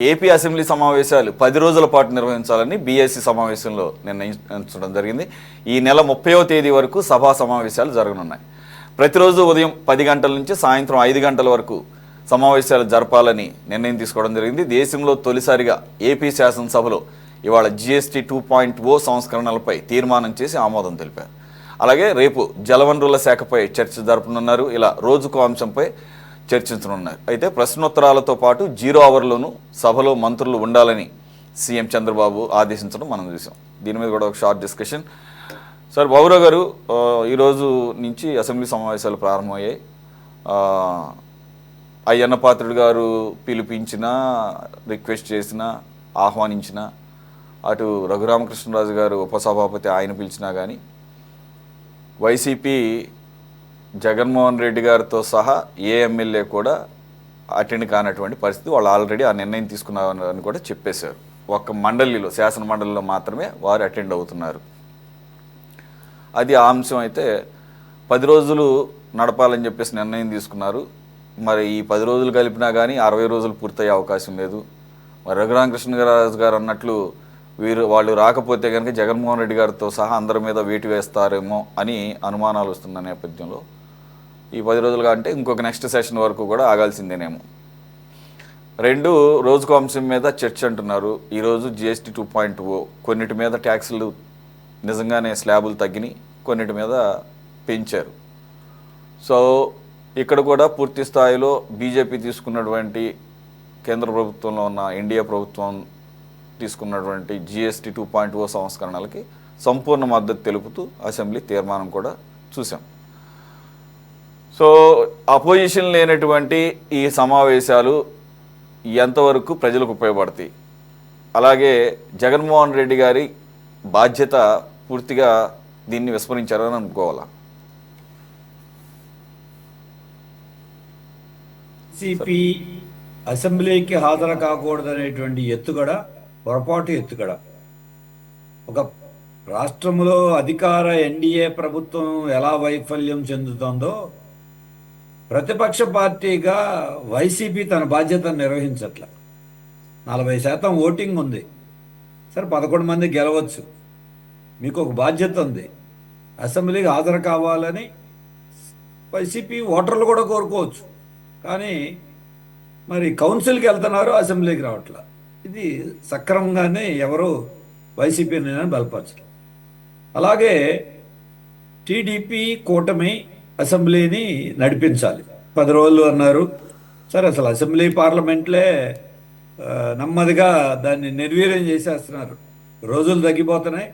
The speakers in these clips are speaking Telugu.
ఏపీ అసెంబ్లీ సమావేశాలు 10 రోజుల పాటు నిర్వహించాలని బీఎస్సీ సమావేశంలో నిర్ణయించడం జరిగింది. ఈ నెల 30వ తేదీ వరకు సభా సమావేశాలు జరగనున్నాయి. ప్రతిరోజు ఉదయం 10 గంటల నుంచి సాయంత్రం 5 గంటల వరకు సమావేశాలు జరపాలని నిర్ణయం తీసుకోవడం జరిగింది. దేశంలో తొలిసారిగా ఏపీ శాసనసభలో ఇవాళ జీఎస్టీ 2.0 సంస్కరణలపై తీర్మానం చేసి ఆమోదం తెలిపారు. అలాగే రేపు జలవనరుల శాఖపై చర్చ జరపనున్నారు. ఇలా రోజుకో అంశంపై చర్చించనున్నారు. అయితే ప్రశ్నోత్తరాలతో పాటు 0 అవర్లోనూ సభలో మంత్రులు ఉండాలని సీఎం చంద్రబాబు ఆదేశించడం మనం చూసాం. దీని మీద కూడా ఒక షార్ట్ డిస్కషన్. సార్ బాబురావు గారు, ఈరోజు నుంచి అసెంబ్లీ సమావేశాలు ప్రారంభమయ్యాయి. అయ్యన్న పాత్రుడు గారు పిలిపించిన, రిక్వెస్ట్ చేసిన, ఆహ్వానించిన, అటు రఘురామకృష్ణరాజు గారు ఉపసభాపతి ఆయన పిలిచినా కానీ వైసీపీ జగన్మోహన్ రెడ్డి గారితో సహా ఏ ఎమ్మెల్యే కూడా అటెండ్ కానటువంటి పరిస్థితి. వాళ్ళు ఆల్రెడీ ఆ నిర్ణయం తీసుకున్నారని కూడా చెప్పేశారు. ఒక్క మండలిలో, శాసన మండలిలో మాత్రమే వారు అటెండ్ అవుతున్నారు. అది ఆ అంశం. అయితే 10 రోజులు నడపాలని చెప్పేసి నిర్ణయం తీసుకున్నారు. మరి ఈ 10 రోజులు కలిపినా కానీ 60 రోజులు పూర్తయ్యే అవకాశం లేదు. మరి రఘురామకృష్ణరాజు గారు అన్నట్లు వాళ్ళు రాకపోతే కనుక జగన్మోహన్ రెడ్డి గారితో సహా అందరి మీద వేటు వేస్తారేమో అని అనుమానాలు వస్తున్న నేపథ్యంలో ఈ 10 రోజులుగా అంటే ఇంకొక నెక్స్ట్ సెషన్ వరకు కూడా ఆగాల్సిందేనేమో. రోజుకో అంశం మీద చర్చ అంటున్నారు. ఈరోజు జీఎస్టీ 2.0, కొన్నిటి మీద ట్యాక్సులు నిజంగానే స్లాబులు తగ్గినాయి, కొన్నిటి మీద పెంచారు. సో ఇక్కడ కూడా పూర్తి స్థాయిలో బీజేపీ తీసుకున్నటువంటి, కేంద్ర ప్రభుత్వంలో ఉన్న ఎన్డీఏ ప్రభుత్వం తీసుకున్నటువంటి జీఎస్టీ 2.0 సంస్కరణలకి సంపూర్ణ మద్దతు తెలుపుతూ అసెంబ్లీ తీర్మానం కూడా చూసాం. సో అపోజిషన్ లేనటువంటి ఈ సమావేశాలు ఎంతవరకు ప్రజలకు ఉపయోగపడతాయి? అలాగే జగన్మోహన్ రెడ్డి గారి బాధ్యత పూర్తిగా దీన్ని విస్మరించారని అనుకోవాలా? సిపి అసెంబ్లీకి హాజరు కాకూడదనేటువంటి ఎత్తుగడ పొరపాటు ఎత్తుగడ. ఒక రాష్ట్రంలో అధికార ఎన్డీఏ ప్రభుత్వం ఎలా వైఫల్యం చెందుతుందో ప్రతిపక్ష పార్టీగా వైసీపీ తన బాధ్యతను నిర్వహించట్ల. 40% ఓటింగ్ ఉంది. సరే, 11 మంది గెలవచ్చు. మీకు ఒక బాధ్యత ఉంది, అసెంబ్లీకి హాజరు కావాలని వైసీపీ ఓటర్లు కూడా కోరుకోవచ్చు. కానీ మరి కౌన్సిల్కి వెళ్తున్నారు, అసెంబ్లీకి రావట్లా. ఇది సక్రమంగానే ఎవరు వైసీపీ నిర్ణయాన్ని బలపరచరు. అలాగే టీడీపీ కూటమి అసెంబ్లీని నడిపించాలి. 10 రోజులు అన్నారు. సరే, అసలు అసెంబ్లీ పార్లమెంట్లే నెమ్మదిగా దాన్ని నిర్వీర్యం చేసేస్తున్నారు. రోజులు తగ్గిపోతున్నాయి,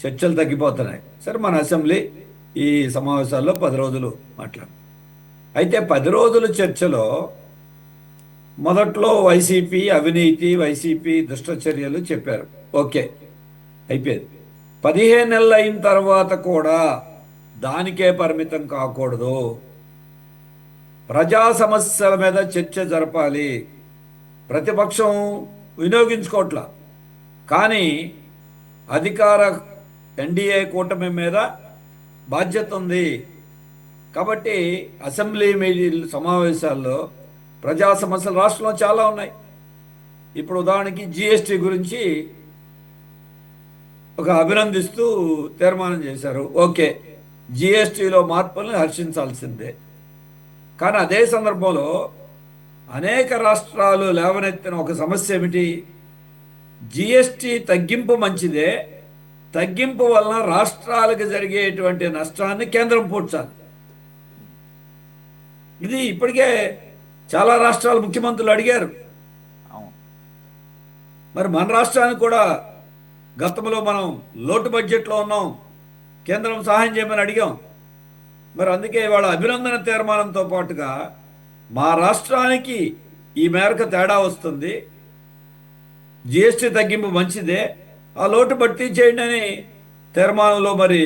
చర్చలు తగ్గిపోతున్నాయి. సరే, మన అసెంబ్లీ ఈ సమావేశాల్లో 10 రోజులు మాట్లాడు. అయితే 10 రోజుల చర్చలో మొదట్లో వైసీపీ అవినీతి, వైసీపీ దుష్ట చర్యలు చెప్పారు. ఓకే, అయిపోయింది. 15 నెలలు అయిన తర్వాత కూడా దానికే పరిమితం కాకూడదు. ప్రజా సమస్యల మీద చర్చ జరపాలి. ప్రతిపక్షం వినియోగించుకోవట్ల, కానీ అధికార ఎన్డీఏ కూటమి మీద బాధ్యత ఉంది. కాబట్టి అసెంబ్లీ సమావేశాల్లో ప్రజా సమస్యలు రాష్ట్రంలో చాలా ఉన్నాయి. ఇప్పుడు ఉదాహరణకి జీఎస్టీ గురించి ఒక అభినందిస్తూ తీర్మానం చేశారు. ఓకే, జీఎస్టీలో మార్పులను హర్షించాల్సిందే. కానీ అదే సందర్భంలో అనేక రాష్ట్రాలు లేవనెత్తిన ఒక సమస్య ఏమిటి? జీఎస్టీ తగ్గింపు మంచిదే, తగ్గింపు వలన రాష్ట్రాలకు జరిగేటువంటి నష్టాన్ని కేంద్రం పూడ్చాలి. ఇది ఇప్పటికే చాలా రాష్ట్రాల ముఖ్యమంత్రులు అడిగారు. మరి మన రాష్ట్రానికి కూడా గతంలో మనం లోటు బడ్జెట్లో ఉన్నాం, కేంద్రం సహాయం చేయమని అడిగాం. మరి అందుకే ఇవాళ అభినందన తీర్మానంతో పాటుగా మా రాష్ట్రానికి ఈ మేరకు తేడా వస్తుంది, జిఎస్టీ తగ్గింపు మంచిదే, ఆ లోటు భర్తీ చేయండి అని తీర్మానంలో మరి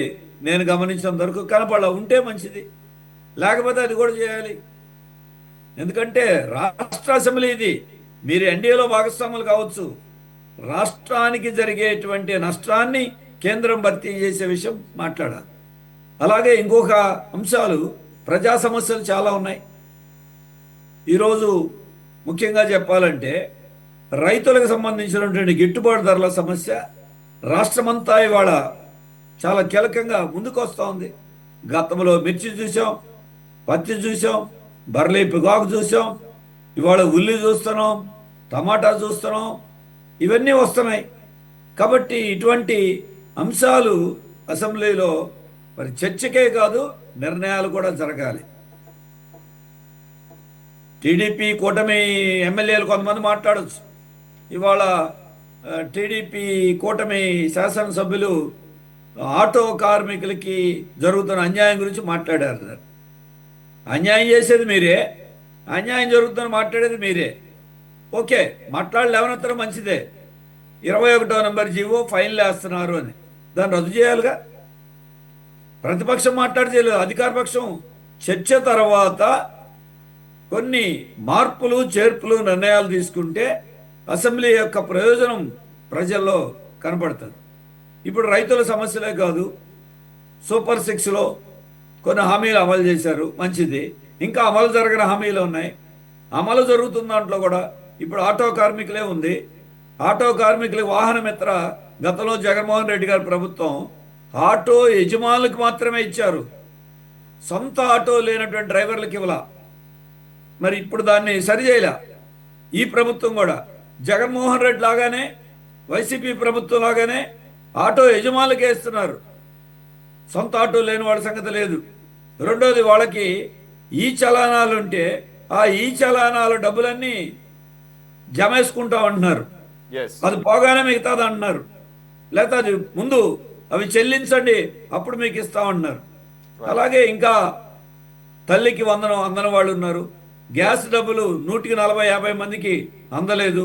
నేను గమనించినంత వరకు కనపడ. ఉంటే మంచిది, లేకపోతే అది కూడా చేయాలి. ఎందుకంటే రాష్ట్ర అసెంబ్లీ ఇది. మీరు ఎన్డీఏలో భాగస్వాములు కావచ్చు, రాష్ట్రానికి జరిగేటువంటి నష్టాన్ని కేంద్రం భర్తీ చేసే విషయం మాట్లాడాలి. అలాగే ఇంకొక అంశాలు, ప్రజా సమస్యలు చాలా ఉన్నాయి. ఈరోజు ముఖ్యంగా చెప్పాలంటే రైతులకు సంబంధించినటువంటి గిట్టుబాటు ధరల సమస్య రాష్ట్రమంతా ఇవాళ చాలా కీలకంగా ముందుకు వస్తూ ఉంది. గతంలో మిర్చి చూసాం, పత్తి చూసాం, బర్లీ పొగాకు చూసాం, ఇవాళ ఉల్లి చూస్తున్నాం, టమాటా చూస్తున్నాం, ఇవన్నీ వస్తున్నాయి. కాబట్టి ఇటువంటి అంశాలు అసెంబ్లీలో మరి చర్చకే కాదు నిర్ణయాలు కూడా జరగాలి. టీడీపీ కూటమి ఎమ్మెల్యేలు కొంతమంది మాట్లాడచ్చు. ఇవాళ టీడీపీ కూటమి శాసనసభ్యులు ఆటో కార్మికులకి జరుగుతున్న అన్యాయం గురించి మాట్లాడారు. అన్యాయం చేసేది మీరే, అన్యాయం జరుగుతుందని మాట్లాడేది మీరే. ఓకే, లేవనెత్తడం మంచిదే. 21వ నెంబర్ జీవో ఫైన్లు వేస్తున్నారు అని దాన్ని రద్దు చేయాలిగా. ప్రతిపక్షం చేయలేదు, అధికార పక్షం చర్చ తర్వాత కొన్ని మార్పులు చేర్పులు నిర్ణయాలు తీసుకుంటే అసెంబ్లీ యొక్క ప్రయోజనం ప్రజల్లో కనపడుతుంది. ఇప్పుడు రైతుల సమస్యలే కాదు, సూపర్ 6లో కొన్ని హామీలు అమలు చేశారు, మంచిది. ఇంకా అమలు జరగని హామీలు ఉన్నాయి. అమలు జరుగుతున్న దాంట్లో కూడా ఇప్పుడు ఆటో కార్మికులే ఉంది. ఆటో కార్మికులకు వాహన మిత్ర గతంలో జగన్మోహన్ రెడ్డి గారి ప్రభుత్వం ఆటో యజమానులకు మాత్రమే ఇచ్చారు, సొంత ఆటో లేనటువంటి డ్రైవర్లకు ఇవ్వాల. మరి ఇప్పుడు దాన్ని సరిచేయలే ఈ ప్రభుత్వం కూడా. జగన్మోహన్ రెడ్డి లాగానే వైసీపీ ప్రభుత్వం లాగానే ఆటో యజమానులకే ఇస్తున్నారు, సొంత ఆటో లేని వాళ్ళ సంగతి లేదు. రెండోది, వాళ్ళకి ఈ చలానాలు ఉంటే ఆ ఈ చలానాల డబ్బులన్నీ జమేసుకుంటామంటున్నారు. అది పోగానే మిగతాది అంటున్నారు. లేకపోతే అది ముందు అవి చెల్లించండి అప్పుడు మీకు ఇస్తామంటున్నారు. అలాగే ఇంకా తల్లికి వందనం అందని వాళ్ళు ఉన్నారు. గ్యాస్ డబ్బులు 100కి 40-50 మందికి అందలేదు.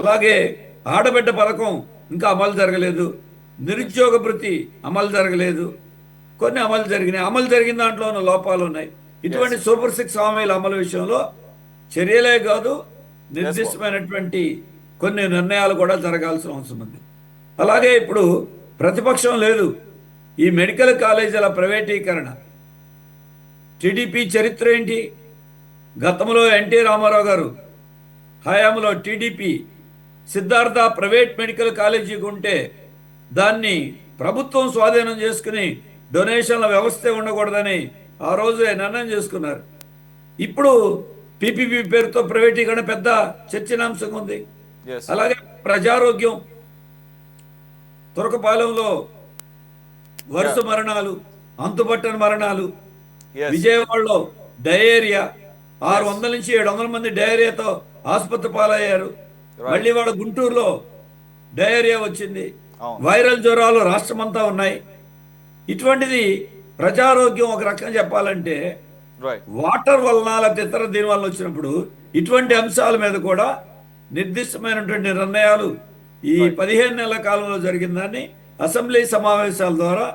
అలాగే ఆడబిడ్డ పథకం ఇంకా అమలు జరగలేదు. నిరుద్యోగ భృతి అమలు జరగలేదు. కొన్ని అమలు జరిగినాయి, అమలు జరిగిన దాంట్లో ఉన్న లోపాలు ఉన్నాయి. ఇటువంటి సూపర్ 6 హామీల అమలు విషయంలో చర్యలే కాదు, నిర్దిష్టమైనటువంటి కొన్ని నిర్ణయాలు కూడా జరగాల్సిన అవసరం ఉంది. అలాగే ఇప్పుడు ప్రతిపక్షం లేదు. ఈ మెడికల్ కాలేజీల ప్రైవేటీకరణ, టీడీపీ చరిత్ర ఏంటి? గతంలో ఎన్టీ రామారావు గారు హయాంలో టీడీపీ సిద్ధార్థ ప్రైవేట్ మెడికల్ కాలేజీకి ఉంటే దాన్ని ప్రభుత్వం స్వాధీనం చేసుకుని డొనేషన్ల వ్యవస్థ ఉండకూడదని ఆ రోజు నిర్ణయం చేసుకున్నారు. ఇప్పుడు పీపీపీ పేరుతో ప్రైవేటీకరణ పెద్ద చర్చనాంశంగా ఉంది. అలాగే ప్రజారోగ్యం, తురకపాలెంలో వరుస మరణాలు, అంతుపట్టని మరణాలు. విజయవాడలో డయేరియా, 600 నుంచి 700 మంది డయేరియాతో ఆసుపత్రి పాలయ్యారు. మళ్ళీ వాళ్ళ గుంటూరులో డయేరియా వచ్చింది. వైరల్ జ్వరాలు రాష్ట్రమంతా ఉన్నాయి. ఇటువంటిది ప్రజారోగ్యం ఒక రకంగా చెప్పాలంటే వాటర్ వలన లేకపోతే ఇతర దీని వల్ల వచ్చినప్పుడు ఇటువంటి అంశాల మీద కూడా నిర్దిష్టమైనటువంటి నిర్ణయాలు ఈ 15 నెలల కాలంలో జరిగిన దాన్ని అసెంబ్లీ సమావేశాల ద్వారా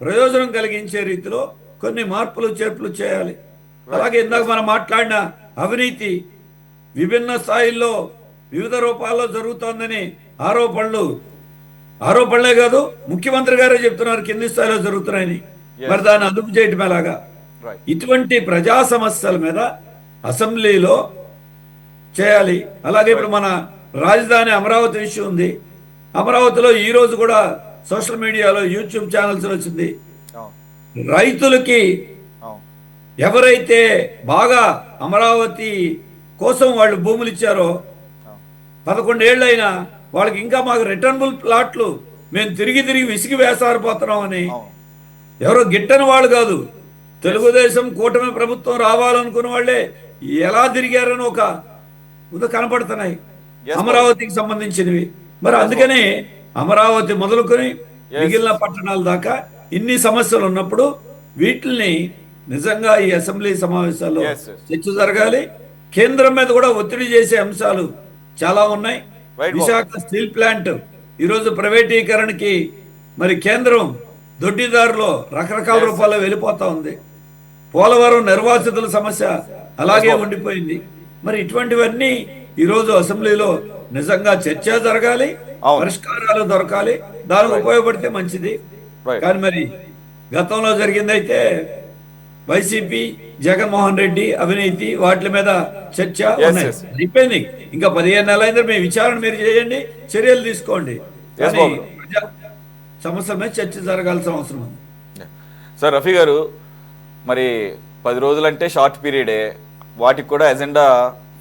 ప్రయోజనం కలిగించే రీతిలో కొన్ని మార్పులు చేర్పులు చేయాలి. అలాగే ఇందాక మనం మాట్లాడిన అవినీతి విభిన్న స్థాయిల్లో వివిధ రూపాల్లో జరుగుతోందని ఆరోపణలే కాదు, ముఖ్యమంత్రి గారే చెప్తున్నారు కింది స్థాయిలో జరుగుతున్నాయని. మరి దాన్ని అదుపు చేయటం ఎలాగా? ఇటువంటి ప్రజా సమస్యల మీద అసెంబ్లీలో చేయాలి. అలాగే ఇప్పుడు మన రాజధాని అమరావతి విషయం ఉంది. అమరావతిలో ఈ రోజు కూడా సోషల్ మీడియాలో యూట్యూబ్ ఛానల్స్ వచ్చింది. రైతులకి ఎవరైతే బాగా అమరావతి కోసం వాళ్ళు భూములు ఇచ్చారో 11 ఏళ్ళైనా వాళ్ళకి ఇంకా మాకు రిటర్నబుల్ ప్లాట్లు మేము తిరిగి విసిగి వేసారిపోతున్నామని ఎవరో గిట్టని వాళ్ళు కాదు, తెలుగుదేశం కూటమి ప్రభుత్వం రావాలనుకున్న వాళ్ళే ఎలా తిరిగారని ఒక కనపడుతున్నాయి అమరావతికి సంబంధించినవి. మరి అందుకని అమరావతి మొదలుకొని మిగిలిన పట్టణాల దాకా ఇన్ని సమస్యలు ఉన్నప్పుడు వీటిని నిజంగా ఈ అసెంబ్లీ సమావేశాల్లో చర్చ జరగాలి. కేంద్రం మీద కూడా ఒత్తిడి చేసే అంశాలు చాలా ఉన్నాయి. విశాఖ స్టీల్ ప్లాంట్ ఈరోజు ప్రైవేటీకరణకి మరి కేంద్రం దొడ్డిదారులో రకరకాల రూపాల్లో వెళ్ళిపోతా ఉంది. పోలవరం నిర్వాసితుల సమస్య అలాగే ఉండిపోయింది. మరి ఇటువంటివన్నీ ఈరోజు అసెంబ్లీలో నిజంగా చర్చ జరగాలి, పరిష్కారాలు దొరకాలి, దానికి ఉపయోగపడితే మంచిది. కానీ మరి గతంలో జరిగిందైతే వైసీపీ, జగన్మోహన్ రెడ్డి అవినీతి వాటి మీద చర్చ ఎస్ ఉన్నాయి. ఎస్ అయిపోయింది. ఇంకా 15 నెలలైంది. మీ విచారణ మీరు చేయండి, చర్యలు తీసుకోండి. ఎస్ కానీ బాబు గారు. ప్రజా సమస్యల మీద చర్చ జరగాల్సిన అవసరం ఉంది. సార్ రఫీ గారు, మరి 10 రోజులంటే షార్ట్ పీరియడే, వాటికి కూడా ఎజెండా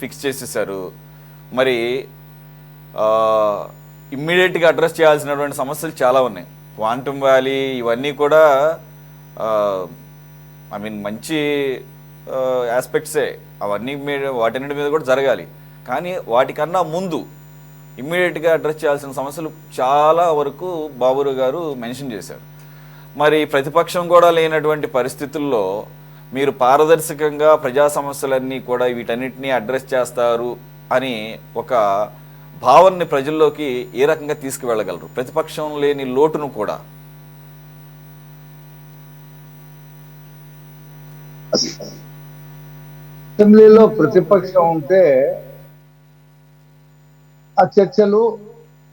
ఫిక్స్ చేసేసారు. మరి ఇమ్మీడియట్గా అడ్రస్ చేయాల్సినటువంటి సమస్యలు చాలా ఉన్నాయి. క్వాంటమ్ వ్యాలీ ఇవన్నీ కూడా ఐ మీన్ మంచి ఆస్పెక్ట్సే, అవన్నీ వాటన్నిటి మీద కూడా జరగాలి. కానీ వాటికన్నా ముందు ఇమ్మీడియట్గా అడ్రస్ చేయాల్సిన సమస్యలు చాలా వరకు బాబురావు గారు మెన్షన్ చేశారు. మరి ప్రతిపక్షం కూడా లేనటువంటి పరిస్థితుల్లో మీరు పారదర్శకంగా ప్రజా సమస్యలన్నీ కూడా వీటన్నిటినీ అడ్రస్ చేస్తారు అని ఒక భావనని ప్రజల్లోకి ఏ రకంగా తీసుకువెళ్ళగలరు, ప్రతిపక్షం లేని లోటును కూడా? అసెంబ్లీలో ప్రతిపక్షం ఉంటే ఆ చర్చలు,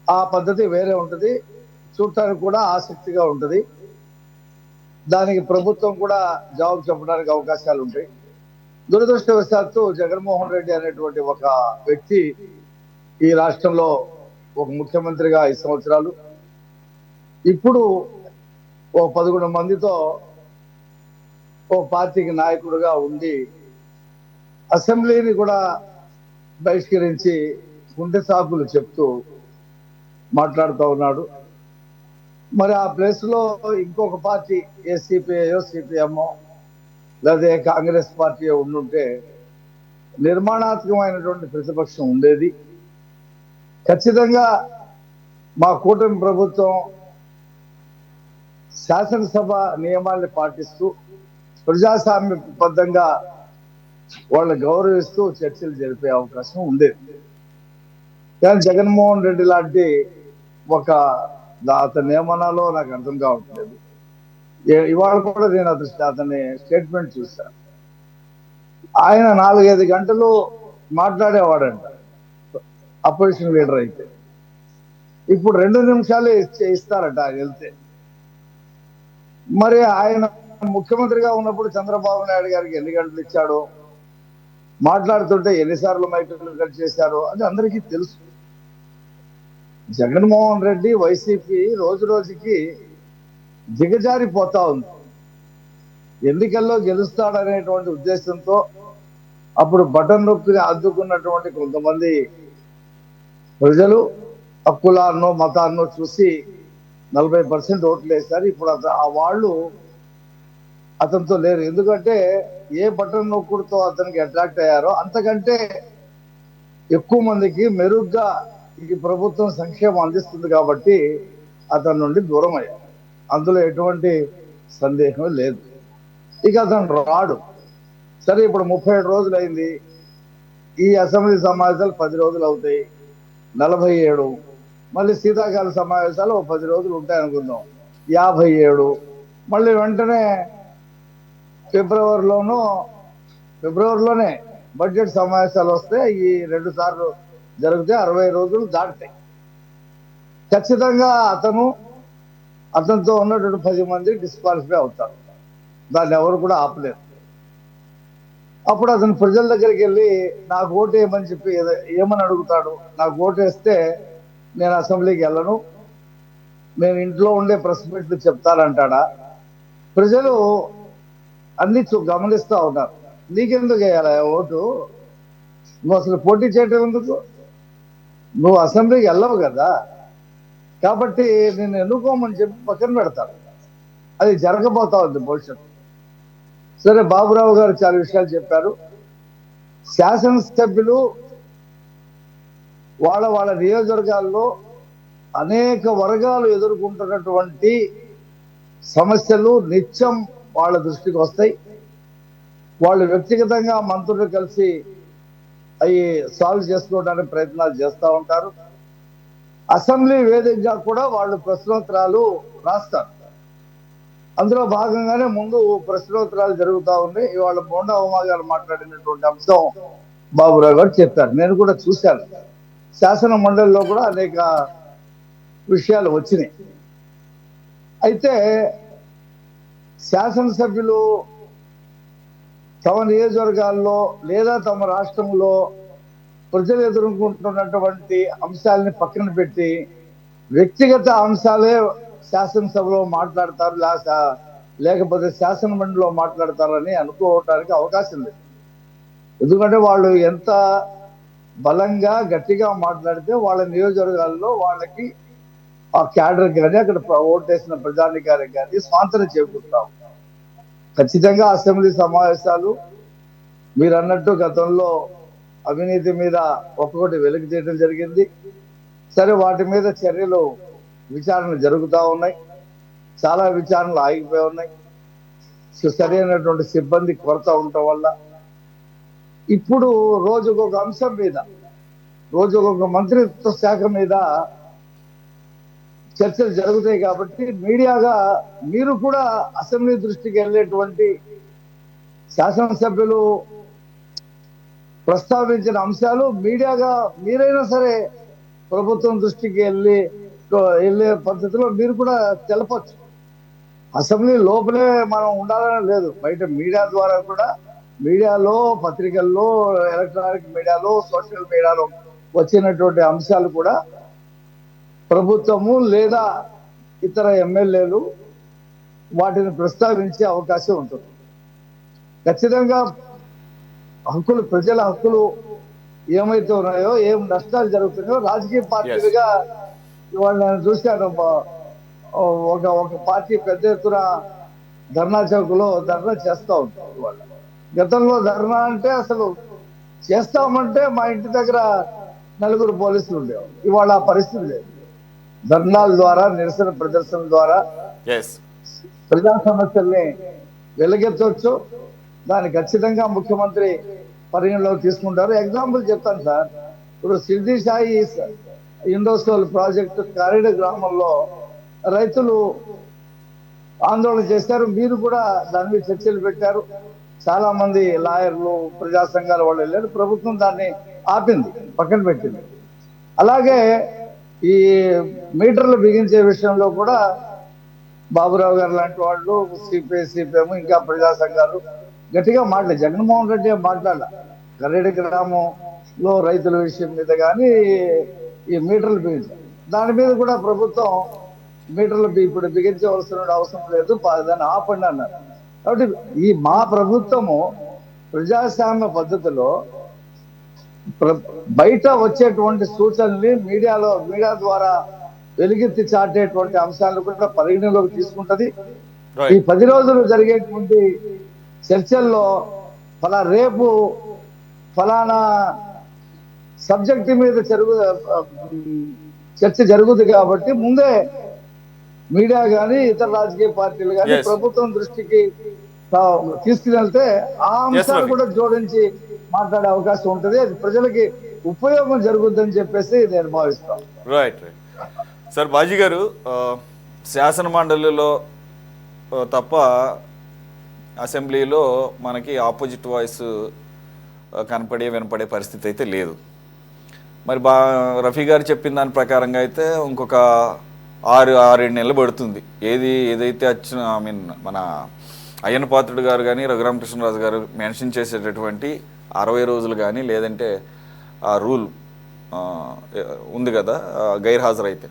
ఆ పద్ధతి వేరే ఉంటుంది, చూడటానికి కూడా ఆసక్తిగా ఉంటుంది. దానికి ప్రభుత్వం కూడా జవాబు చెప్పడానికి అవకాశాలు ఉంటాయి. దురదృష్టవశాత్తు జగన్మోహన్ రెడ్డి అనేటువంటి ఒక వ్యక్తి ఈ రాష్ట్రంలో ఒక ముఖ్యమంత్రిగా 5 సంవత్సరాలు, ఇప్పుడు ఓ 11 మందితో ఓ పార్టీకి నాయకుడిగా ఉండి అసెంబ్లీని కూడా బహిష్కరించి గుండె సాకులు చెప్తూ మాట్లాడుతూ ఉన్నాడు. మరి ఆ ప్లేస్ లో ఇంకొక పార్టీ, ఏ సిపిఐయో సిపిఎంఓ లేదా కాంగ్రెస్ పార్టీ ఉండుంటే నిర్మాణాత్మకమైనటువంటి ప్రతిపక్షం ఉండేది. ఖచ్చితంగా మా కూటమి ప్రభుత్వం శాసనసభ నియమాల్ని పాటిస్తూ ప్రజాస్వామ్యబద్ధంగా వాళ్ళని గౌరవిస్తూ చర్చలు జరిపే అవకాశం ఉండేది. కానీ జగన్మోహన్ రెడ్డి లాంటి ఒక అతని నియమనాలో నాకు అర్థం కావట్లేదు. ఇవాళ కూడా నేను అతని స్టేట్మెంట్ చూశాను. ఆయన 4-5 గంటలు మాట్లాడేవాడంట అపోజిషన్ లీడర్ అయితే. ఇప్పుడు 2 నిమిషాలే ఇస్తారట ఆయన వెళ్తే. మరి ఆయన ముఖ్యమంత్రిగా ఉన్నప్పుడు చంద్రబాబు నాయుడు గారికి ఎన్ని గంటలు ఇచ్చాడో, మాట్లాడుతుంటే ఎన్నిసార్లు మైకులు కట్ చేశారో అది అందరికీ తెలుసు. జగన్మోహన్ రెడ్డి వైసీపీ రోజు రోజుకి దిగజారిపోతా ఉంది. ఎన్నికల్లో గెలుస్తాడనేటువంటి ఉద్దేశంతో అప్పుడు బటన్ నొక్కిని అద్దుకున్నటువంటి కొంతమంది ప్రజలు కులాన్నో మతాన్నో చూసి 40% ఓట్లు వేశారు. ఇప్పుడు ఆ వాళ్ళు అతనితో లేరు. ఎందుకంటే ఏ బటన్ నొక్కుడుతో అతనికి అట్రాక్ట్ అయ్యారో అంతకంటే ఎక్కువ మందికి మెరుగ్గా ఈ ప్రభుత్వం సంక్షేమం అందిస్తుంది కాబట్టి అతని నుండి దూరం అయ్యారు. అందులో ఎటువంటి సందేహం లేదు. ఇక అతను రాడు. సరే, ఇప్పుడు 37 రోజులు అయింది. ఈ అసెంబ్లీ సమావేశాలు 10 రోజులు అవుతాయి, 47. మళ్ళీ శీతాకాల సమావేశాలు 10 రోజులు ఉంటాయి అనుకుందాం, 57. మళ్ళీ వెంటనే ఫిబ్రవరిలోనే బడ్జెట్ సమావేశాలు వస్తే ఈ 2 సార్లు జరిగితే 60 రోజులు దాటుతాయి. ఖచ్చితంగా అతనితో ఉన్నటువంటి 10 మంది డిస్క్వాలిఫై అవుతారు. దాన్ని ఎవరు కూడా ఆపలేరు. అప్పుడు అతను ప్రజల దగ్గరికి వెళ్ళి నాకు ఓటు వేయమని చెప్పి ఏమని అడుగుతాడు? నాకు ఓటు వేస్తే నేను అసెంబ్లీకి వెళ్ళను, నేను ఇంట్లో ఉండే ప్రెస్ మీట్లు చెప్తానంటాడా? ప్రజలు అన్ని గమనిస్తూ ఉన్నారు. నీకెందుకు వేయాలి ఓటు? నువ్వు అసలు పోటీ చేయటం ఎందుకు? నువ్వు అసెంబ్లీకి వెళ్ళవు కదా, కాబట్టి నేను ఎన్నుకోమని చెప్పి పక్కన పెడతాను. అది జరగబోతా ఉంది భవిష్యత్తు. సరే, బాబురావు గారు చాలా విషయాలు చెప్పారు. శాసనసభ్యులు వాళ్ళ నియోజకవర్గాల్లో అనేక వర్గాలు ఎదుర్కొంటున్నటువంటి సమస్యలు నిత్యం వాళ్ళ దృష్టికి వస్తాయి. వాళ్ళు వ్యక్తిగతంగా మంత్రులు కలిసి అవి సాల్వ్ చేసుకోవడానికి ప్రయత్నాలు చేస్తూ ఉంటారు. అసెంబ్లీ వేదికగా కూడా వాళ్ళు ప్రశ్నోత్తరాలు రాస్తారు. అందులో భాగంగానే ముందు ప్రశ్నోత్తరాలు జరుగుతూ ఉన్నాయి. ఇవాళ బోండా ఉమా గారు మాట్లాడినటువంటి అంశం బాబురావు గారు చెప్పారు. నేను కూడా చూశాను. శాసన మండలిలో కూడా అనేక విషయాలు వచ్చినాయి. అయితే శాసనసభ్యులు తమ నియోజకవర్గాల్లో లేదా తమ రాష్ట్రంలో ప్రజలు ఎదుర్కొంటున్నటువంటి అంశాలని పక్కన పెట్టి వ్యక్తిగత అంశాలే శాసనసభలో మాట్లాడతారు, లేకపోతే శాసన మండలిలో మాట్లాడతారని అనుకోవటానికి అవకాశం లేదు. ఎందుకంటే వాళ్ళు ఎంత బలంగా గట్టిగా మాట్లాడితే వాళ్ళ నియోజకవర్గాల్లో వాళ్ళకి ఆ క్యాడర్ కానీ అక్కడ ఓటేసిన ప్రజానికారికి కానీ స్వాతంత్రం చేకూరుతాం. ఖచ్చితంగా అసెంబ్లీ సమావేశాలు మీరు అన్నట్టు గతంలో అవినీతి మీద ఒక్కొక్కటి వెలికి తీయడం జరిగింది. సరే, వాటి మీద చర్యలు విచారణ జరుగుతూ ఉన్నాయి. చాలా విచారణలు ఆగిపోయి ఉన్నాయి. సరైనటువంటి సిబ్బంది కొరత ఉండటం వల్ల ఇప్పుడు రోజుకొక అంశం మీద, రోజుకొక మంత్రిత్వ శాఖ మీద చర్చలు జరుగుతాయి. కాబట్టి మీడియాగా మీరు కూడా అసెంబ్లీ దృష్టికి వెళ్ళేటువంటి శాసనసభ్యులు ప్రస్తావించిన అంశాలు మీడియాగా మీరైనా సరే ప్రభుత్వం దృష్టికి వెళ్ళే పద్ధతిలో మీరు కూడా తెలపచ్చు. అసెంబ్లీ లోపలే మనం ఉండాలని లేదు, బయట మీడియా ద్వారా కూడా, మీడియాలో, పత్రికల్లో, ఎలక్ట్రానిక్ మీడియాలో, సోషల్ మీడియాలో వచ్చినటువంటి అంశాలు కూడా ప్రభుత్వము లేదా ఇతర ఎమ్మెల్యేలు వాటిని ప్రస్తావించే అవకాశం ఉంటుంది. ఖచ్చితంగా హక్కులు, ప్రజల హక్కులు ఏమైతే ఉన్నాయో, ఏం నష్టాలు జరుగుతున్నాయో రాజకీయ పార్టీలుగా ఇవాళ నేను చూశాను. ఒక పార్టీ పెద్ద ఎత్తున ధర్నా చౌక్లో ధర్నా చేస్తూ ఉంటారు. ఇవాళ గతంలో ధర్నా అంటే అసలు చేస్తామంటే మా ఇంటి దగ్గర 4 పోలీసులు ఉండేవారు. ఇవాళ ఆ పరిస్థితి లేదు. ధర్నాల ద్వారా, నిరసన ప్రదర్శన ద్వారా ప్రజా సమస్యల్ని వెలుగెత్తవచ్చు. దాన్ని ఖచ్చితంగా ముఖ్యమంత్రి పరిగణలోకి తీసుకుంటారు. ఎగ్జాంపుల్ చెప్తాను సార్. ఇప్పుడు సిద్ధి సాయి ఇండోసోల్ ప్రాజెక్టు కారిడ గ్రామంలో రైతులు ఆందోళన చేశారు. మీరు కూడా దాని మీద చర్చలు పెట్టారు. చాలా మంది లాయర్లు, ప్రజా సంఘాల వాళ్ళు వెళ్ళారు. ప్రభుత్వం దాన్ని ఆపింది, పక్కన పెట్టింది. అలాగే ఈ మీటర్లు బిగించే విషయంలో కూడా బాబురావు గారు లాంటి వాళ్ళు, సిపిఎం, ఇంకా ప్రజా సంఘాలు గట్టిగా మాట్లాడారు. జగన్మోహన్ రెడ్డి మాట్లాడాల. కరేడి గ్రామంలో రైతుల విషయం మీద కానీ ఈ మీటర్లు బిగించారు. దాని మీద కూడా ప్రభుత్వం మీటర్లు ఇప్పుడు బిగించవలసిన అవసరం లేదు, దాన్ని ఆపండి అన్నారు. కాబట్టి ఈ మా ప్రభుత్వము ప్రజాస్వామ్య పద్ధతిలో బయట వచ్చేటువంటి సూచనల్ని మీడియా ద్వారా వెలుగెత్తి చాటేటువంటి అంశాలను కూడా పరిగణలోకి తీసుకుంటది. ఈ 10 రోజులు జరిగేటువంటి చర్చల్లో రేపు ఫలానా సబ్జెక్ట్ మీద చర్చ జరుగుతుంది. కాబట్టి ముందే మీడియా కానీ ఇతర రాజకీయ పార్టీలు కానీ ప్రభుత్వం దృష్టికి తీసుకువెళ్తే ఆ అంశాలు కూడా జోడించి మాట్లాడే అవకాశం ఉంటుంది. అది ప్రజలకి ఉపయోగం జరుగుతుందని చెప్పేసి నేను భావిస్తాను. Right sir. బాజీ గారు, శాసన మండలిలో తప్ప అసెంబ్లీలో మనకి ఆపోజిట్ వాయిస్ వినపడే పరిస్థితి అయితే లేదు. మరి రఫీ గారు చెప్పిన దాని ప్రకారంగా అయితే ఇంకొక 6-7 నెలలు పడుతుంది. ఏదైతే మన అయ్యన్న పాత్రుడు గారు కానీ రఘురామకృష్ణరాజు గారు మెన్షన్ చేసేటటువంటి 60 రోజులు కానీ, లేదంటే ఆ రూల్ ఉంది కదా గైర్హాజరైతే,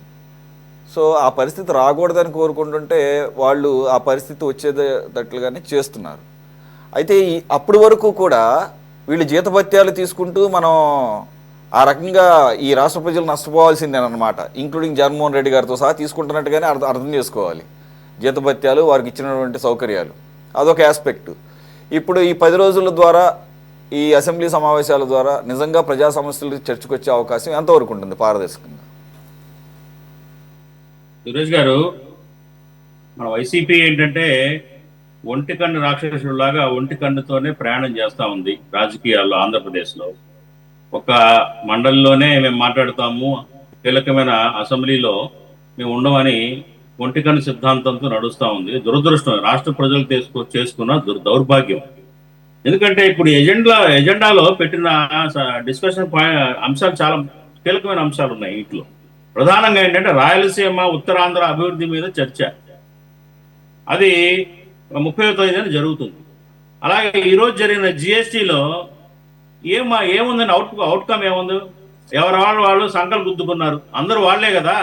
సో ఆ పరిస్థితి రాకూడదని కోరుకుంటుంటే వాళ్ళు ఆ పరిస్థితి వచ్చేటట్లుగానే చేస్తున్నారు. అయితే అప్పటి వరకు కూడా వీళ్ళు జీతభత్యాలు తీసుకుంటూ మనం ఆ రకంగా ఈ రాష్ట్ర ప్రజలు నష్టపోవాల్సిందేనమాట, ఇంక్లూడింగ్ జగన్మోహన్ రెడ్డి గారితో సహా తీసుకుంటున్నట్టుగానే అర్థం చేసుకోవాలి. జీతభత్యాలు, వారికి ఇచ్చినటువంటి సౌకర్యాలు, అదొక ఆస్పెక్ట్. ఇప్పుడు ఈ 10 రోజుల ద్వారా, ఈ అసెంబ్లీ సమావేశాల ద్వారా నిజంగా ప్రజా సమస్యలు చర్చకు వచ్చే అవకాశం ఎంతవరకు ఉంటుంది పారదర్శకంగా? సురేష్ గారు, మన వైసీపీ ఏంటంటే ఒంటి కన్ను రాక్షసులాగా ఒంటి కన్నుతోనే ప్రయాణం చేస్తూ ఉంది రాజకీయాల్లో. ఆంధ్రప్రదేశ్లో ఒక మండలిలోనే మేము మాట్లాడతాము, కీలకమైన అసెంబ్లీలో మేము ఉండమని ఒంటి కన్ను సిద్ధాంతంతో నడుస్తూ ఉంది. దురదృష్టం, రాష్ట్ర ప్రజలు చేసుకున్న దౌర్భాగ్యం. ఎందుకంటే ఇప్పుడు ఎజెండాలో పెట్టిన డిస్కషన్ అంశాలు చాలా కీలకమైన అంశాలు ఉన్నాయి. ఇంట్లో ప్రధానంగా ఏంటంటే రాయలసీమ, ఉత్తరాంధ్ర అభివృద్ధి మీద చర్చ. అది 30వ తేదీన జరుగుతుంది. అలాగే ఈరోజు జరిగిన జిఎస్టీలో ఏముందని అవుట్కమ్ ఏముంది? ఎవరి వాళ్ళు సంకలు గుద్దుకున్నారు. అందరూ వాళ్లే కదా,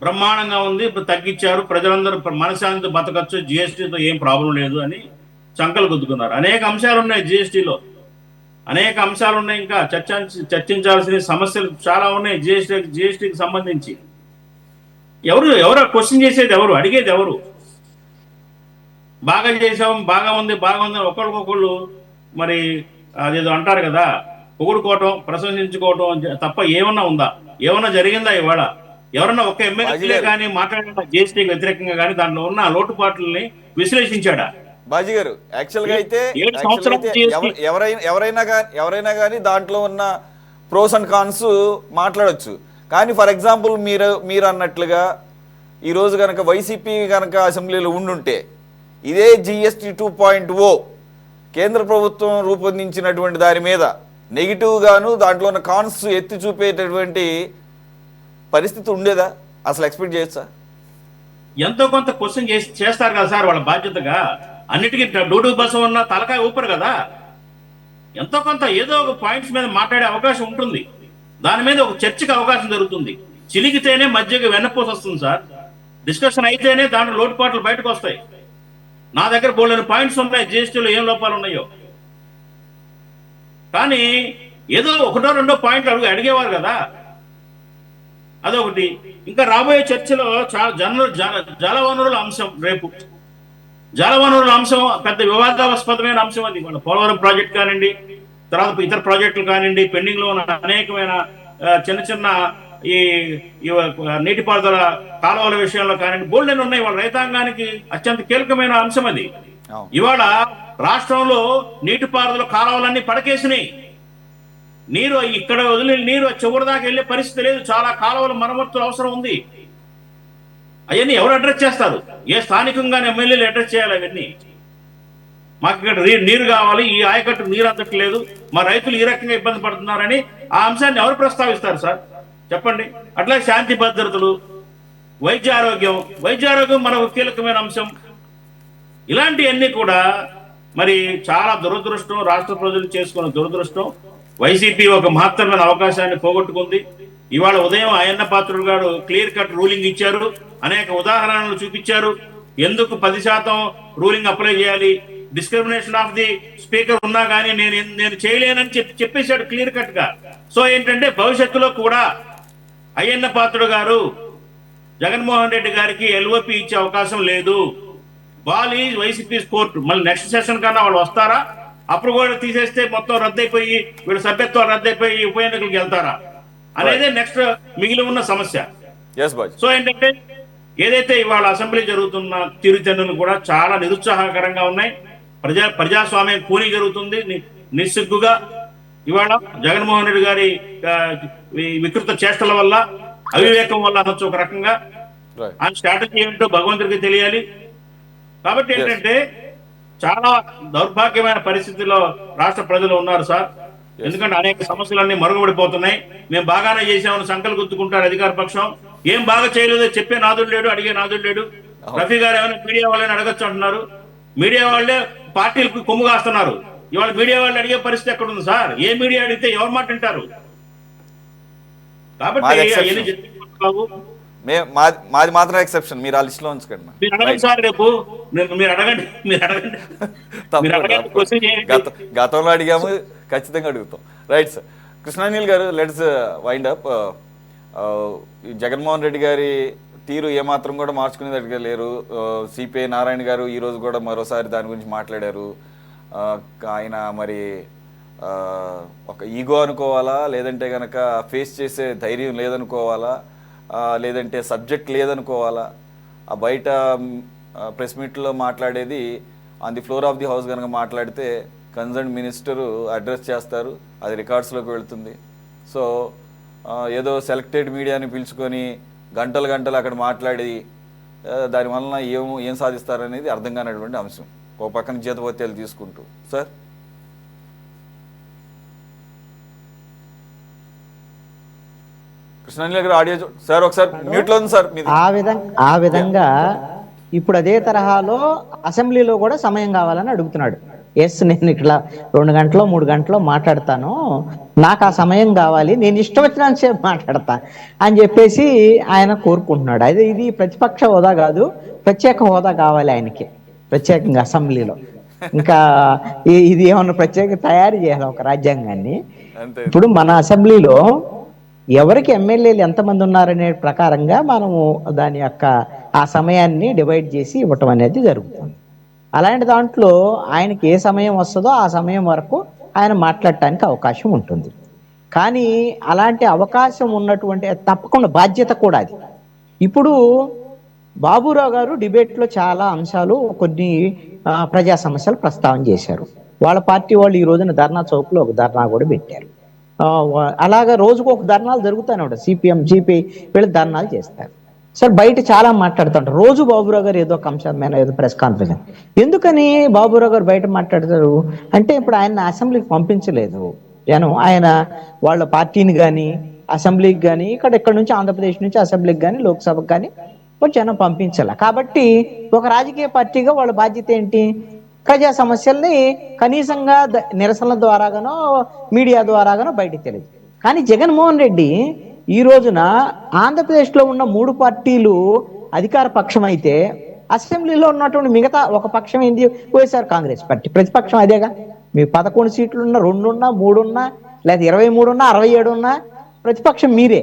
బ్రహ్మాండంగా ఉంది, ఇప్పుడు తగ్గించారు, ప్రజలందరూ మనశాంతి బతకచ్చు, జిఎస్టీతో ఏం ప్రాబ్లం లేదు అని సంకలు గుద్దుకున్నారు. అనేక అంశాలు ఉన్నాయి జిఎస్టీలో, అనేక అంశాలు ఉన్నాయి, ఇంకా చర్చించాల్సిన సమస్యలు చాలా ఉన్నాయి జిఎస్టీకి సంబంధించి. ఎవరు క్వశ్చన్ చేసేది, ఎవరు అడిగేది, ఎవరు? బాగా చేసాం, బాగా ఉంది ఒకళ్ళకొకళ్ళు మరి అదేదో అంటారు కదా, పొగుడుకోవటం, ప్రశంసించుకోవటం తప్ప ఏమన్నా ఉందా? ఏమన్నా జరిగిందా ఇవాళ? ఎవరన్నా ఒక ఎమ్మెల్యే కానీ మాట్లాడిన జిఎస్టీకి వ్యతిరేకంగా కానీ దాంట్లో ఉన్న లోటుపాట్లని విశ్లేషించాడా? బాజీ గారు, యాక్చువల్గా అయితే ఎవరైనా కానీ దాంట్లో ఉన్న ప్రోస్ అండ్ కాన్స్ మాట్లాడొచ్చు. కానీ ఫర్ ఎగ్జాంపుల్ మీరు అన్నట్లుగా ఈరోజు కనుక వైసీపీ కనుక అసెంబ్లీలో ఉండుంటే ఇదే జిఎస్టీ 2.0 కేంద్ర ప్రభుత్వం రూపొందించినటువంటి దాని మీద నెగిటివ్గాను దాంట్లో ఉన్న కాన్స్ ఎత్తి చూపేటటువంటి పరిస్థితి ఉండేదా? అసలు ఎక్స్పెక్ట్ చేయొచ్చా? ఎంతో కొంత క్వశ్చన్ చేస్తారు కదా సార్, వాళ్ళ బాధ్యతగా. అన్నిటికీ డూడు బసం ఉన్న తలకాయ ఊపరు కదా. ఎంతో కొంత ఏదో ఒక పాయింట్స్ మీద మాట్లాడే అవకాశం ఉంటుంది, దాని మీద ఒక చర్చకు అవకాశం జరుగుతుంది. చిలిగితేనే మధ్యకి వెన్నపోసి వస్తుంది సార్. డిస్కషన్ అయితేనే దాంట్లో లోటుపాట్లు బయటకు వస్తాయి. నా దగ్గర బోల్డెన్ పాయింట్స్ ఉన్నాయి జిఎస్టీలో ఏం లోపాలు ఉన్నాయో. కానీ ఏదో ఒకటో రెండో పాయింట్లు అడిగేవారు కదా, అదొకటి. ఇంకా రాబోయే చర్చలో జలవనరుల అంశం, రేపు జలవనరుల అంశం పెద్ద వివాదాస్పదమైన అంశం. అది మన పోలవరం ప్రాజెక్ట్ కానివ్వండి, తర్వాత ఇతర ప్రాజెక్టులు కానివ్వండి, పెండింగ్ లో ఉన్న అనేకమైన చిన్న ఈ నీటిపారుదల కాలువల విషయంలో కానివ్వండి, బోల్డెన్ ఉన్నాయి. వాళ్ళ రైతాంగానికి అత్యంత కీలకమైన అంశం అది. ఇవాళ రాష్ట్రంలో నీటిపారుదల కాలువలన్నీ పడకేసినాయి. నీరు ఇక్కడ వదిలే నీరు చివరి దాకా వెళ్ళే పరిస్థితి లేదు. చాలా కాలువల మరమ్మతులు అవసరం ఉంది. అవన్నీ ఎవరు అడ్రస్ చేస్తారు? ఏ స్థానికంగానే ఎమ్మెల్యేలు అడ్రస్ చేయాలి అవన్నీ. మాకు ఇక్కడ నీరు కావాలి, ఈ ఆయకట్టు నీరు అందట్లేదు, మా రైతులు ఈ రకంగా ఇబ్బంది పడుతున్నారని ఆ అంశాన్ని ఎవరు ప్రస్తావిస్తారు సార్? చెప్పండి. అట్లా శాంతి భద్రతలు, వైద్య ఆరోగ్యం మనకు కీలకమైన అంశం. ఇలాంటివన్నీ కూడా మరి చాలా దురదృష్టం, రాష్ట్ర ప్రజలు చేసుకున్న దురదృష్టం. వైసీపీ ఒక మహత్తరమైన అవకాశాన్ని పోగొట్టుకుంది. ఇవాళ ఉదయం అయ్యన్న పాత్రుడు గారు క్లియర్ కట్ రూలింగ్ ఇచ్చారు, అనేక ఉదాహరణలు చూపించారు. ఎందుకు 10% రూలింగ్ అప్లై చేయాలి, డిస్క్రిమినేషన్ ఆఫ్ ది స్పీకర్ ఉన్నా కానీ నేను చేయలేనని చెప్పేశాడు క్లియర్ కట్ గా. సో ఏంటంటే భవిష్యత్తులో కూడా అయ్యన్న పాత్రుడు గారు జగన్మోహన్ రెడ్డి గారికి ఎల్ఓపి ఇచ్చే అవకాశం లేదు. Ball is YCP court. మళ్ళీ నెక్స్ట్ సెషన్ కన్నా వాళ్ళు వస్తారా? అప్పుడు కూడా తీసేస్తే మొత్తం రద్దయిపోయి వీళ్ళ సభ్యత్వాలు రద్దయిపోయి ఉప ఎన్నికలకు వెళ్తారా అనేది నెక్స్ట్ మిగిలి ఉన్న సమస్య. సో ఏంటంటే ఏదైతే ఇవాళ అసెంబ్లీ జరుగుతున్న తీరుతెన్నులు కూడా చాలా నిరుత్సాహకరంగా ఉన్నాయి. ప్రజాస్వామ్యం కూని జరుగుతుంది నిస్సిగ్గుగా. ఇవాళ జగన్మోహన్ రెడ్డి గారి వికృత చేష్టల వల్ల, అవివేకం వల్ల అనొచ్చు ఒక రకంగా. ఆయన స్ట్రాటజీ ఏంటో భగవంతుడికి తెలియాలి. కాబట్టి ఏంటంటే చాలా దౌర్భాగ్యమైన పరిస్థితిలో రాష్ట్ర ప్రజలు ఉన్నారు సార్. ఎందుకంటే అనేక సమస్యలన్నీ మరుగుపడిపోతున్నాయి. మేము బాగానే చేసామని సంకలు గుర్తుకుంటారు అధికార పక్షం. ఏం బాగా చేయలేదో చెప్పే నాదుడు లేడు, అడిగే నాదుడు లేడు. రఫీ గారు ఏమైనా మీడియా వాళ్ళని అడగచ్చు అంటున్నారు. మీడియా వాళ్ళే పార్టీలకు కొమ్ము కాస్తున్నారు. ఇవాళ మీడియా వాళ్ళు అడిగే పరిస్థితి ఎక్కడ ఉంది సార్? ఏ మీడియా అడిగితే ఎవరు మాట వింటారు? కాబట్టి మాది మాత్రం ఎక్సెప్షన్, మీరు ఆ లిస్ట్ లో ఉంచుకోండి. మీరు అడగండి సార్, రేపు మీరు అడగండి. గతంలో అడిగాము, ఖచ్చితంగా అడుగుతాం. Right sir. Krishnaneel garu, let's wind up. Jaganmohan Reddy గారి తీరు ఏమాత్రం కూడా మార్చుకునేదట్టుగా లేరు. సిపిఐ నారాయణ గారు ఈరోజు కూడా మరోసారి దాని గురించి మాట్లాడారు. ఆయన మరి ఒక ఈగో అనుకోవాలా, లేదంటే కనుక ఫేస్ చేసే ధైర్యం లేదనుకోవాలా, లేదంటే సబ్జెక్ట్ లేదనుకోవాలా? ఆ బయట ప్రెస్ మీట్లో మాట్లాడేది on the floor of the house కనుక మాట్లాడితే కన్సర్న్ మినిస్టరు అడ్రస్ చేస్తారు, అది రికార్డ్స్లోకి వెళ్తుంది. సో ఏదో సెలెక్టెడ్ మీడియాని పిలుచుకొని గంటలు అక్కడ మాట్లాడి దానివలన ఏం సాధిస్తారనేది అర్థం కానటువంటి అంశం. ఓ పక్కన జీతభత్యాలు తీసుకుంటూ. సార్, కృష్ణానీల్ గారు ఆడియో సార్ ఒకసారి మ్యూట్లో ఉంది సార్. ఆ విధంగా ఇప్పుడు అదే తరహాలో అసెంబ్లీలో కూడా సమయం కావాలని అడుగుతున్నాడు. ఎస్ నేను ఇట్లా 2 గంటలో 3 గంటలో మాట్లాడతాను, నాకు ఆ సమయం కావాలి, నేను ఇష్టం వచ్చినంతసేపు మాట్లాడతా అని చెప్పేసి ఆయన కోరుకుంటున్నాడు. అదే ఇది ప్రతిపక్ష హోదా కాదు, ప్రత్యేక హోదా కావాలి ఆయనకి, ప్రత్యేకంగా అసెంబ్లీలో. ఇంకా ఇది ఏమన్నా ప్రత్యేక తయారు చేయాలి ఒక రాజ్యాంగాన్ని. అంతే. ఇప్పుడు మన అసెంబ్లీలో ఎవరికి ఎమ్మెల్యేలు ఎంతమంది ఉన్నారనే ప్రకారంగా మనము దాని యొక్క ఆ సమయాన్ని డివైడ్ చేసి ఇవ్వటం అనేది జరుగుతుంది. అలాంటి దాంట్లో ఆయనకి ఏ సమయం వస్తుందో ఆ సమయం వరకు ఆయన మాట్లాడటానికి అవకాశం ఉంటుంది. కానీ అలాంటి అవకాశం ఉన్నటువంటి తప్పకుండా బాధ్యత కూడా అది. ఇప్పుడు బాబురావు గారు డిబేట్లో చాలా అంశాలు, కొన్ని ప్రజా సమస్యలు ప్రస్తావన చేశారు. వాళ్ళ పార్టీ వాళ్ళు ఈ రోజున ధర్నా చౌక్లో ఒక ధర్నా కూడా పెట్టారు. అలాగా రోజుకు ఒక ధర్నాలు జరుగుతూనే ఉంటాయి. సిపిఎం, సిపిఐ వీళ్ళు ధర్నాలు చేస్తారు. సార్ బయట చాలా మాట్లాడుతుంటారు, రోజు బాబురావు గారు ఏదో ఒక అంశం మీద ఏదో ప్రెస్ కాన్ఫరెన్స్. ఎందుకని బాబురావు గారు బయట మాట్లాడతారు అంటే, ఇప్పుడు ఆయన అసెంబ్లీకి పంపించలేదు జనం. ఆయన వాళ్ళ పార్టీని కానీ అసెంబ్లీకి కానీ ఇక్కడ నుంచి ఆంధ్రప్రదేశ్ నుంచి అసెంబ్లీకి కానీ లోక్సభకు కానీ జనం పంపించాల. కాబట్టి ఒక రాజకీయ పార్టీగా వాళ్ళ బాధ్యత ఏంటి, ప్రజా సమస్యల్ని కనీసంగా నిరసనల ద్వారాగానో మీడియా ద్వారాగానో బయటకు తెలియదు. కానీ జగన్మోహన్ రెడ్డి ఈ రోజున ఆంధ్రప్రదేశ్లో ఉన్న 3 పార్టీలు అధికార పక్షం అయితే, అసెంబ్లీలో ఉన్నటువంటి మిగతా ఒక పక్షం ఏంది, వైఎస్ఆర్ కాంగ్రెస్ పార్టీ. ప్రతిపక్షం అదేగా. మీ 11 సీట్లు ఉన్నా, 2 ఉన్నా, 3 ఉన్నా, లేదా 23 ఉన్నా, 67 ఉన్నా, ప్రతిపక్షం మీరే.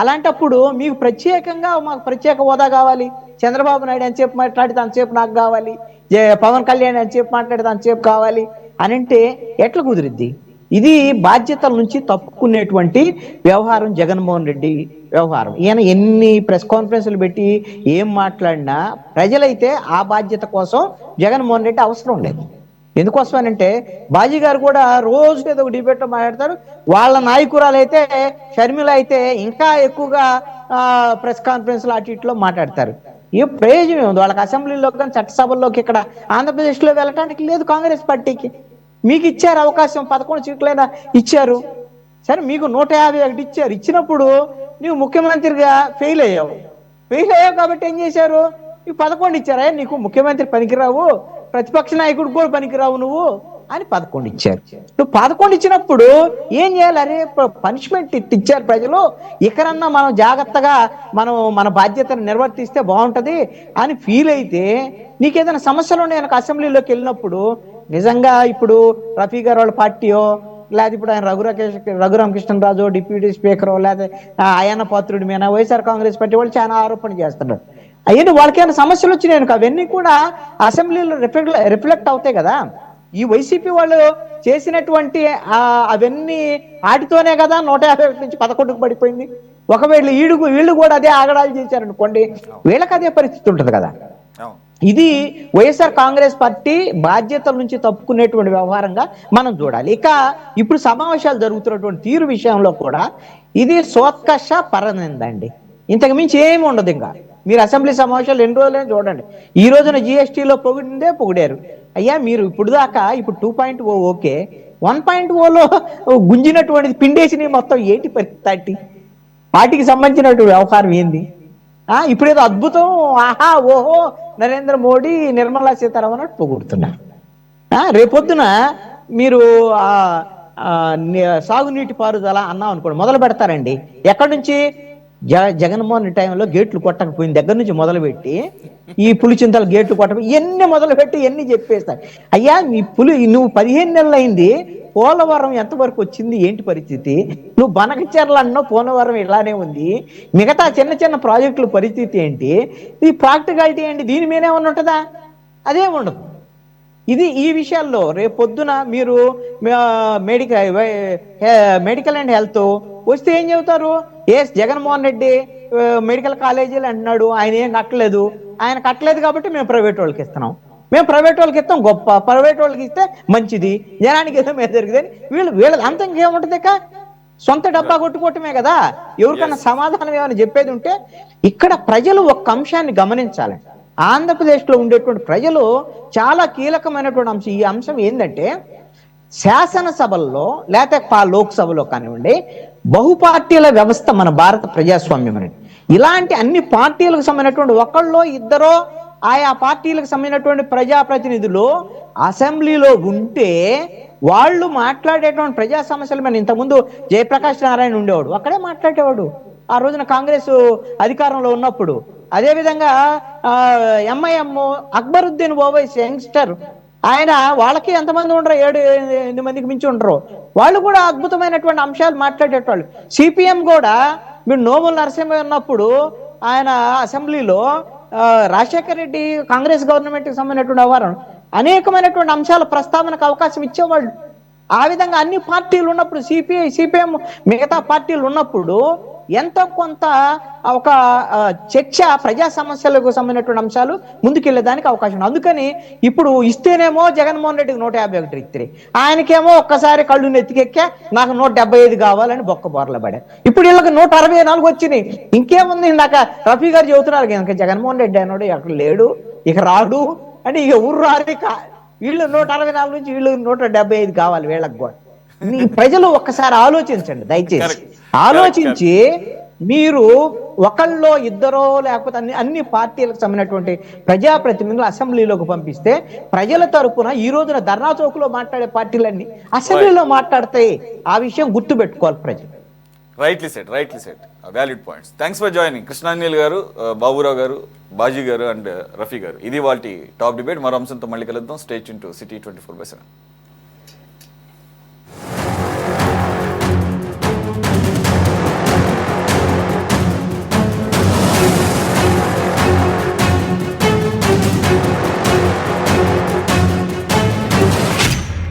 అలాంటప్పుడు మీకు ప్రత్యేకంగా మాకు ప్రత్యేక హోదా కావాలి, చంద్రబాబు నాయుడు అని చెప్పి మాట్లాడితే అంతసేపు నాకు కావాలి, పవన్ కళ్యాణ్ అని చెప్పి మాట్లాడితే అంతసేపు కావాలి అని అంటే ఎట్లా కుదిరిద్ది? ఇది బాధ్యతల నుంచి తప్పుకునేటువంటి వ్యవహారం జగన్మోహన్ రెడ్డి వ్యవహారం. ఈయన ఎన్ని ప్రెస్ కాన్ఫరెన్స్లు పెట్టి ఏం మాట్లాడినా ప్రజలైతే ఆ బాధ్యత కోసం జగన్మోహన్ రెడ్డి అవసరం లేదు. ఎందుకోసం అంటే బాజీ గారు కూడా రోజు ఏదో ఒక డిబేట్లో మాట్లాడతారు. వాళ్ళ నాయకురాలు అయితే షర్మిల అయితే ఇంకా ఎక్కువగా ప్రెస్ కాన్ఫరెన్స్లో అటు ఇట్లో మాట్లాడతారు. ఏ ప్రయోజనం ఉంది వాళ్ళకి? అసెంబ్లీలోకి కానీ చట్టసభల్లోకి ఇక్కడ ఆంధ్రప్రదేశ్లో వెళ్ళటానికి లేదు కాంగ్రెస్ పార్టీకి. మీకు ఇచ్చారు అవకాశం, 11 సీట్లైనా ఇచ్చారు. సరే మీకు 151 ఇచ్చారు. ఇచ్చినప్పుడు నువ్వు ముఖ్యమంత్రిగా ఫెయిల్ అయ్యావు కాబట్టి ఏం చేశారు, నీకు 11 ఇచ్చారా, నీకు ముఖ్యమంత్రి పనికిరావు, ప్రతిపక్ష నాయకుడు కూడా పనికిరావు నువ్వు అని 11 ఇచ్చారు. నువ్వు 11 ఇచ్చినప్పుడు ఏం చేయాలి? అరే పనిష్మెంట్ ఇచ్చారు ప్రజలు, ఇకరన్నా మనం జాగ్రత్తగా మన బాధ్యతను నిర్వర్తిస్తే బాగుంటుంది అని ఫీల్ అయితే, నీకేదైనా సమస్యలు ఉన్నాయి అసెంబ్లీలోకి వెళ్ళినప్పుడు, నిజంగా ఇప్పుడు రఫీ గారు వాళ్ళ పార్టీయో, లేదా ఇప్పుడు ఆయన రఘురామకృష్ణరాజు డిప్యూటీ స్పీకరో, లేదా అయ్యన్న పాత్రుడి మీద వైఎస్ఆర్ కాంగ్రెస్ పార్టీ వాళ్ళు చాలా ఆరోపణ చేస్తున్నారు. అయ్యని వాళ్ళకైనా సమస్యలు వచ్చినాయి, అవన్నీ కూడా అసెంబ్లీలో రిఫ్లెక్ట్ అవుతాయి కదా. ఈ వైసీపీ వాళ్ళు చేసినటువంటి అవన్నీ వాటితోనే కదా 151 నుంచి 11కు పడిపోయింది. ఒకవేళ వీళ్ళు కూడా అదే ఆగడాలు చేశారనుకోండి, వీళ్ళకి అదే పరిస్థితి ఉంటుంది కదా. ఇది వైఎస్ఆర్ కాంగ్రెస్ పార్టీ బాధ్యతల నుంచి తప్పుకునేటువంటి వ్యవహారంగా మనం చూడాలి. ఇక ఇప్పుడు సమావేశాలు జరుగుతున్నటువంటి తీరు విషయంలో కూడా ఇది సోత్కర్ష పరనిందండి, ఇంతకు మించి ఏమి ఉండదు. ఇంకా మీరు అసెంబ్లీ సమావేశాలు ఎన్ని రోజులైనా చూడండి. ఈ రోజున జిఎస్టీలో పొగిడారు. అయ్యా మీరు ఇప్పుడు దాకా ఇప్పుడు 2.0 ఓకే, 1.0లో గుంజినటువంటిది పిండేసినవి మొత్తం ఏంటి పరిస్థితి? వాటికి సంబంధించినటువంటి వ్యవహారం ఏంది? ఇప్పుడేదో అద్భుతం, ఆహా ఓహో నరేంద్ర మోడీ నిర్మలా సీతారామన్ పొగుడుతున్నారు. రేపొద్దున మీరు సాగునీటి పారుదల అన్నాం అనుకోండి, మొదలు పెడతారండి. ఎక్కడి నుంచి? జగన్మోహన్ టైంలో గేట్లు కొట్టకపోయిన దగ్గర నుంచి మొదలుపెట్టి ఈ పులిచింతల గేట్లు కొట్టకపోయి ఎన్ని మొదలుపెట్టి ఎన్ని చెప్పేస్తారు. అయ్యా నువ్వు 15 నెలలు అయింది, పోలవరం ఎంతవరకు వచ్చింది, ఏంటి పరిస్థితి? నువ్వు బనకచెర్ల అన్నావు, పోలవరం ఇలానే ఉంది, మిగతా చిన్న చిన్న ప్రాజెక్టుల పరిస్థితి ఏంటి, ఈ ప్రాక్టికాలిటీ ఏంటి? దీని మీద ఏమన్నా ఉంటుందా? అదేం ఉండదు. ఇది ఈ విషయాల్లో రేపొద్దున మీరు మెడికల్ అండ్ హెల్త్ వస్తే ఏం చెబుతారు? జగన్మోహన్ రెడ్డి మెడికల్ కాలేజీలు అంటున్నాడు, ఆయన ఏం కట్టలేదు, ఆయన కట్టలేదు కాబట్టి మేము ప్రైవేట్ వాళ్ళకి ఇస్తున్నాం, మేము ప్రైవేట్ వాళ్ళకి ఇస్తాం గొప్ప, ప్రైవేట్ వాళ్ళకి ఇస్తే మంచిది, జనానికి ఏదో మీద జరిగిందని వీళ్ళది అంత ఇంకేముంటుంది? సొంత డబ్బా కొట్టుకోవటమే కదా. ఎవరికన్నా సమాధానం ఏమైనా చెప్పేది ఉంటే ఇక్కడ ప్రజలు ఒక అంశాన్ని గమనించాలి. ఆంధ్రప్రదేశ్లో ఉండేటువంటి ప్రజలు చాలా కీలకమైనటువంటి అంశం. ఈ అంశం ఏంటంటే, శాసనసభల్లో లేకపోతే లోక్సభలో కానివ్వండి, బహుపార్టీల వ్యవస్థ మన భారత ప్రజాస్వామ్యం అనేది. ఇలాంటి అన్ని పార్టీలకు సంబంధించినటువంటి ఒకళ్ళో ఇద్దరో ఆయా పార్టీలకు సంబంధించినటువంటి ప్రజాప్రతినిధులు అసెంబ్లీలో ఉంటే వాళ్ళు మాట్లాడేటువంటి ప్రజా సమస్యల మీద ఇంతకుముందు జయప్రకాష్ నారాయణ ఉండేవాడు, అక్కడే మాట్లాడేవాడు ఆ రోజున కాంగ్రెస్ అధికారంలో ఉన్నప్పుడు. అదేవిధంగా ఎంఐఎం అక్బరుద్దీన్ ఓవైసీ యంగ్స్టర్, ఆయన వాళ్ళకి ఎంతమంది ఉండరు, 7-8 మందికి మించి ఉండరు, వాళ్ళు కూడా అద్భుతమైనటువంటి అంశాలు మాట్లాడేటవాళ్ళు. సిపిఎం కూడా మీరు నోముల నరసింహ ఉన్నప్పుడు ఆయన అసెంబ్లీలో రాజశేఖర రెడ్డి కాంగ్రెస్ గవర్నమెంట్కి సంబంధించినటువంటి వ్యవహారం అనేకమైనటువంటి అంశాల ప్రస్తావనకు అవకాశం ఇచ్చేవాళ్ళు. ఆ విధంగా అన్ని పార్టీలు ఉన్నప్పుడు, సిపిఐ సిపిఎం మిగతా పార్టీలు ఉన్నప్పుడు ఎంతో కొంత ఒక చర్చ ప్రజా సమస్యలకు సంబంధించినటువంటి అంశాలు ముందుకెళ్ళేదానికి అవకాశం ఉంది. అందుకని ఇప్పుడు ఇస్తేనేమో జగన్మోహన్ రెడ్డికి 151 ఇస్తే, ఆయనకేమో ఒక్కసారి కళ్ళు నెత్తికెక్కా నాకు 175 కావాలని బొక్క బోర్ల పడా. ఇప్పుడు వీళ్ళకి 164 వచ్చినాయి. ఇంకేముంది, ఇందాక రఫీ గారు చెబుతున్నారు ఇంకా జగన్మోహన్ రెడ్డి అన్నాడు అక్కడ లేడు, ఇక రాడు అంటే ఇక ఊరు రారు. వీళ్ళు 164 నుంచి వీళ్ళు 175 కావాలి వీళ్ళకి కూడా. ఈ ప్రజలు ఒక్కసారి ఆలోచించండి దయచేసి. ఆలోచించి మీరు ఒకళ్ళో ఇద్దరో లేకపోతే అన్ని పార్టీలకు సంబంధించినటువంటి ప్రజాప్రతినిధులు అసెంబ్లీలోకి పంపిస్తే ప్రజల తరపున ఈ రోజున ధర్నా చౌక్లో మాట్లాడే పార్టీలన్నీ అసెంబ్లీలో మాట్లాడతాయి. ఆ విషయం గుర్తు పెట్టుకోవాలి ప్రజలు. Rightly set valid points. Thanks for joining Krishnanjali గారు, బాబురావు గారు, బాజీ గారు అండ్ రఫీ గారు. ఇది వాళ్ళ టాప్ డిబేట్. మరో అంశంతో మళ్ళీ కలుద్దాం. Stay tune to city 24/7.